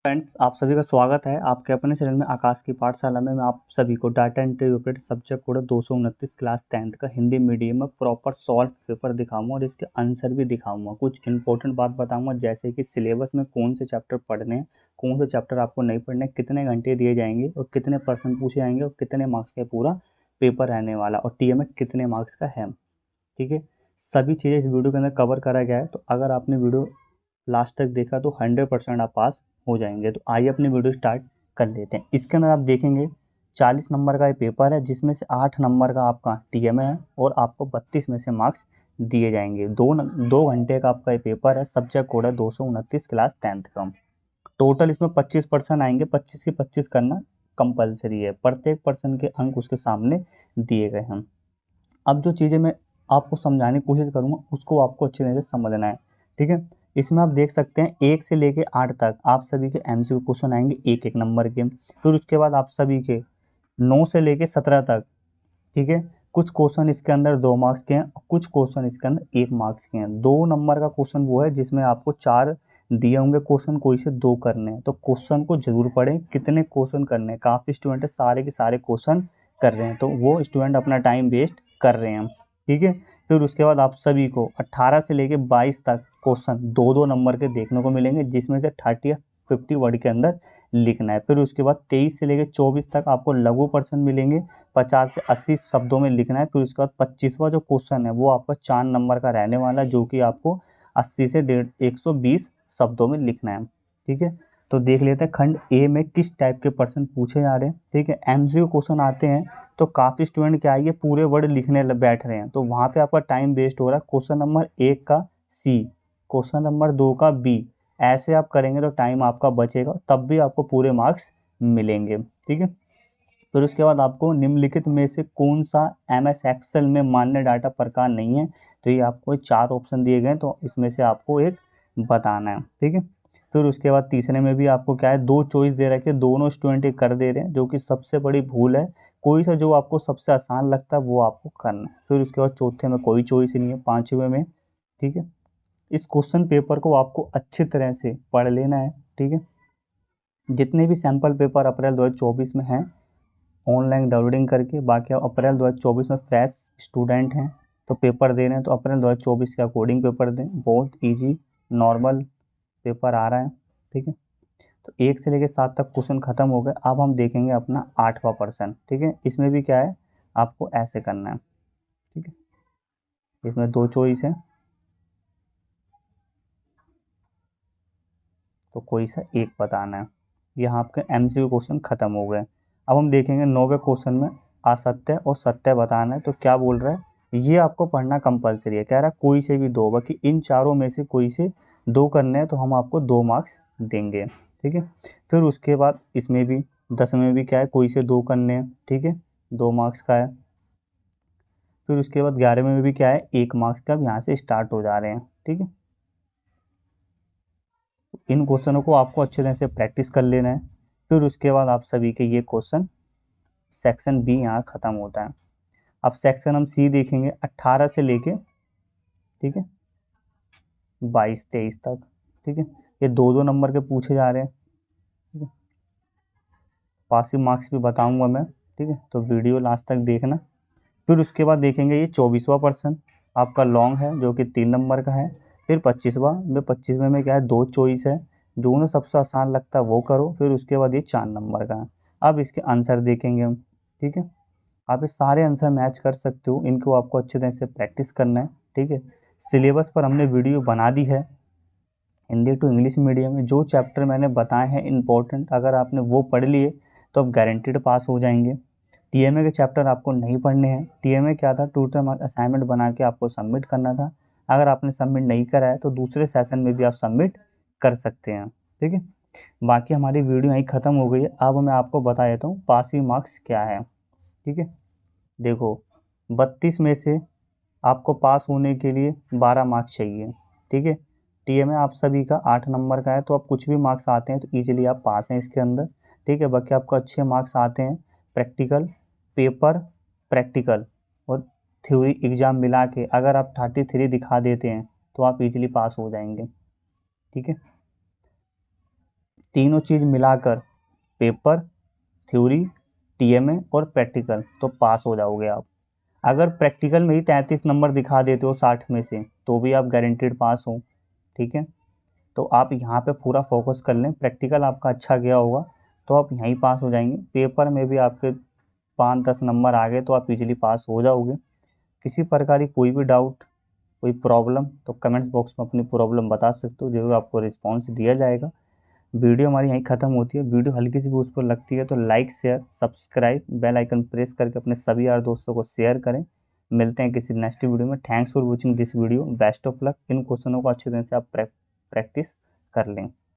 Friends, आप सभी का स्वागत है आपके अपने चैनल में आकाश की पाठशाला में। मैं आप सभी को data entry operator subject code 229 class 10th का हिंदी मीडियम में प्रॉपर सॉल्व पेपर दिखाऊंगा और इसके आंसर भी दिखाऊंगा। कुछ इंपॉर्टेंट बात बताऊंगा, जैसे कि सिलेबस में कौन से चैप्टर पढ़ने हैं, कौन से चैप्टर आपको नहीं पढ़ने, कितने घंटे दिए जाएंगे और कितने % पूछे जाएंगे और कितने मार्क्स का पूरा पेपर रहने वाला और TMA कितने मार्क्स का है। ठीक है, सभी चीज़ें इस वीडियो के अंदर कवर करा गया है। तो अगर आपने वीडियो लास्ट तक देखा तो 100% आप पास हो जाएंगे। तो आइए अपनी वीडियो स्टार्ट कर लेते हैं। इसके अंदर आप देखेंगे 40 नंबर का ये पेपर है, जिसमें से 8 नंबर का आपका TMA है और आपको 32 में से मार्क्स दिए जाएंगे। 2 घंटे का आपका ये पेपर है। सब्जेक्ट कोड है 229 क्लास 10th का। टोटल इसमें 25% आएंगे। 25 के 25 करना कंपलसरी है। प्रत्येक पर्सन के अंक उसके सामने दिए गए हैं। अब जो चीज़ें मैं आपको समझाने की कोशिश करूँगा उसको आपको अच्छी तरह से समझना है। ठीक है, इसमें आप देख सकते हैं 1 से लेके 8 तक आप सभी के MCQ क्वेश्चन आएंगे 1-1 नंबर के। फिर उसके बाद आप सभी के 9 से लेके 17 तक, ठीक है, कुछ क्वेश्चन इसके अंदर 2 मार्क्स के हैं और कुछ क्वेश्चन इसके अंदर 1 मार्क्स के हैं। 2 नंबर का क्वेश्चन वो है जिसमें आपको 4 दिए होंगे क्वेश्चन, कोई से 2 करने हैं। तो क्वेश्चन को जरूर पढ़ें, कितने क्वेश्चन करने हैं। काफ़ी स्टूडेंट है सारे के सारे क्वेश्चन कर रहे हैं, तो वो स्टूडेंट अपना टाइम वेस्ट कर रहे हैं। ठीक है, फिर उसके बाद आप सभी को 18 से लेके 22 तक क्वेश्चन 2-2 नंबर के देखने को मिलेंगे, जिसमें से 30 या 50 वर्ड के अंदर लिखना है। फिर उसके बाद 23 से लेके 24 तक आपको लघु प्रश्न मिलेंगे, 50 से 80 शब्दों में लिखना है। फिर उसके बाद 25वां जो क्वेश्चन है वो आपका 4 नंबर का रहने वाला है, जो कि आपको 80 से 120 शब्दों में लिखना है। ठीक है, तो देख लेते हैं खंड ए में किस टाइप के प्रश्न पूछे जा रहे हैं। ठीक है, MCQ क्वेश्चन आते हैं तो काफ़ी स्टूडेंट क्या है, ये पूरे वर्ड लिखने बैठ रहे हैं, तो वहाँ पे आपका टाइम वेस्ट हो रहा है। क्वेश्चन नंबर 1 का C, क्वेश्चन नंबर 2 का B, ऐसे आप करेंगे तो टाइम आपका बचेगा, तब भी आपको पूरे मार्क्स मिलेंगे। ठीक है, फिर उसके बाद आपको निम्नलिखित में से कौन सा MS Excel में मान्य डाटा प्रकार नहीं है। तो ये आपको 4 ऑप्शन दिए गए, तो इसमें से आपको एक बताना है। ठीक है, फिर उसके बाद तीसरे में भी आपको क्या है, 2 चॉइस दे रखे, दोनों स्टूडेंट कर दे रहे हैं, जो कि सबसे बड़ी भूल है। कोई सा जो आपको सबसे आसान लगता है वो आपको करना है। फिर उसके बाद चौथे में कोई चॉइस नहीं है, 5वें में। ठीक है, इस क्वेश्चन पेपर को आपको अच्छी तरह से पढ़ लेना है। ठीक है, जितने भी सैम्पल पेपर अप्रैल 2024 में हैं ऑनलाइन डाउनलोडिंग करके, बाकी आप अप्रैल 2024 में फ्रेश स्टूडेंट हैं तो पेपर दे रहे हैं, तो अप्रैल 2024 के अकॉर्डिंग पेपर दें। बहुत इजी नॉर्मल पेपर आ रहा है। ठीक है, तो 1 से लेकर 7 तक क्वेश्चन खत्म हो गए। अब हम देखेंगे अपना 8वां प्रश्न। ठीक है, इसमें भी क्या है, आपको ऐसे करना है। ठीक है, इसमें 2 चॉइस है, तो कोई सा एक बताना है। यहाँ आपके MCQ क्वेश्चन खत्म हो गए। अब हम देखेंगे 9वें क्वेश्चन में असत्य और सत्य बताना है। तो क्या बोल रहा है, ये आपको पढ़ना कंपलसरी है। कह रहा है कोई से भी 2, बाकी इन चारों में से कोई से 2 करने हैं, तो हम आपको 2 मार्क्स देंगे। ठीक है, फिर उसके बाद इसमें भी 10 में भी क्या है, कोई से 2 करने हैं। ठीक है, 2 मार्क्स का है। फिर उसके बाद 11 में भी क्या है, 1 मार्क्स का, यहाँ से स्टार्ट हो जा रहे हैं। ठीक है, इन क्वेश्चनों को आपको अच्छे तरह से प्रैक्टिस कर लेना है। फिर उसके बाद आप सभी के ये क्वेश्चन सेक्शन B यहाँ ख़त्म होता है। अब सेक्शन हम C देखेंगे 18 से लेके, ठीक है, 22-23 तक। ठीक है, ये 2-2 नंबर के पूछे जा रहे हैं। ठीक है, पासिंग मार्क्स भी बताऊंगा मैं। ठीक है, तो वीडियो लास्ट तक देखना। फिर उसके बाद देखेंगे ये 24वां प्रश्न आपका लॉन्ग है, जो कि 3 नंबर का है। फिर 25वें में क्या है, 2 चॉइस है, जो उन्हें सबसे आसान लगता है वो करो। फिर उसके बाद ये 4 नंबर का है। अब इसके आंसर देखेंगे हम। ठीक है, आप ये सारे आंसर मैच कर सकते हो, इनको आपको अच्छी तरह से प्रैक्टिस करना है। ठीक है, सिलेबस पर हमने वीडियो बना दी है हिंदी टू इंग्लिश मीडियम में। जो चैप्टर मैंने बताए हैं इंपॉर्टेंट, अगर आपने वो पढ़ लिए तो आप गारंटीड पास हो जाएंगे। TMA के चैप्टर आपको नहीं पढ़ने हैं। TMA क्या था, टू टर्म असाइनमेंट बना के आपको सबमिट करना था। अगर आपने सबमिट नहीं करा है तो दूसरे सेशन में भी आप सबमिट कर सकते हैं। ठीक है, बाकी हमारी वीडियो यहीं ख़त्म हो गई है। अब मैं आपको बता देता हूँ पासिंग मार्क्स क्या है। ठीक है, देखो 32 में से आपको पास होने के लिए 12 मार्क्स चाहिए। ठीक है, TMA आप सभी का 8 नंबर का है, तो आप कुछ भी मार्क्स आते हैं तो ईजिली आप पास हैं इसके अंदर। ठीक है, बाकी आपको अच्छे मार्क्स आते हैं प्रैक्टिकल पेपर, प्रैक्टिकल और थ्योरी एग्ज़ाम मिला के अगर आप 33 दिखा देते हैं तो आप इजीली पास हो जाएंगे। ठीक है, तीनों चीज़ मिलाकर पेपर, थ्योरी, टीएमए और प्रैक्टिकल, तो पास हो जाओगे आप। अगर प्रैक्टिकल में ही 33 नंबर दिखा देते हो 60 में से तो भी आप गारंटीड पास हो। ठीक है, तो आप यहाँ पे पूरा फोकस कर लें। प्रैक्टिकल आपका अच्छा गया होगा तो आप यहीं पास हो जाएंगे। पेपर में भी आपके 5-10 नंबर आ गए तो आप इजीली पास हो जाओगे। किसी प्रकार की कोई भी डाउट, कोई प्रॉब्लम, तो कमेंट्स बॉक्स में अपनी प्रॉब्लम बता सकते हो, जरूर आपको रिस्पॉन्स दिया जाएगा। वीडियो हमारी यहीं ख़त्म होती है। वीडियो हल्की सी भी उस पर लगती है तो like, share, subscribe, bell icon press करके अपने सभी यार दोस्तों को शेयर करें। मिलते हैं किसी नेक्स्ट वीडियो में। Thanks for watching this video. Best of luck. इन क्वेश्चनों को अच्छी तरह से आप प्रैक्टिस कर लें।